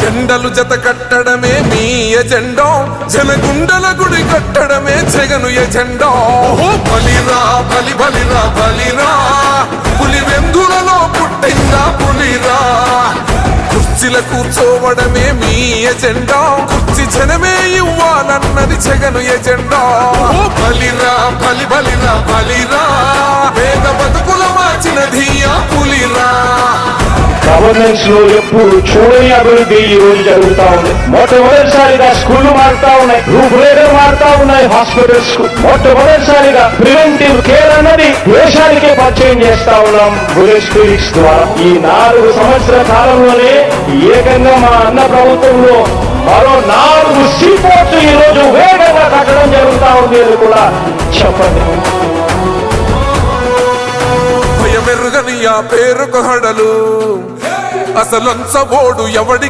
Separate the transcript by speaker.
Speaker 1: జెండలు జత కట్టడమే మీ ఎజెండా, జనగుండల గుడి కట్టడమే జగను ఎజెండా. బలిరా బలి బలిరా బలిరా, పులి వెందులలో పుట్టిందా పులిరా. కుర్చీల కూర్చోవడమే మీ ఎజెండా, కుర్చీ జనమే ఇవ్వాలన్నది జగను ఎజెండా. బలిరా బలి బలిరా బలిరా, పేద బతుకుల మార్చినది ఆ పులిరా.
Speaker 2: గవర్నెన్స్ లో ఎప్పుడు చూడని అభివృద్ధి ఈ రోజు జరుగుతా ఉంది. మొట్టమొదటిసారిగా స్కూళ్లు మారుతా ఉన్నాయి, రూపురేఖలు మారుతా ఉన్నాయి. హాస్పిటల్స్ మొట్టమొదటిసారిగా ప్రివెంటివ్ కేర్ అన్నది దేశానికే పరిచయం చేస్తా ఉన్నాం బుల్లెట్ క్లినిక్స్ ద్వారా. ఈ 4 సంవత్సరాల కాలంలోనే ఏకంగా మా అన్న ప్రభుత్వంలో మరో 4 సీపోర్ట్స్ ఈ రోజు వేగంగా కట్టడం జరుగుతా ఉంది అని కూడా చెప్పండి.
Speaker 1: భయమెరుగని ఆ పేరుకు హడలు, అసలంచబోడు ఎవడి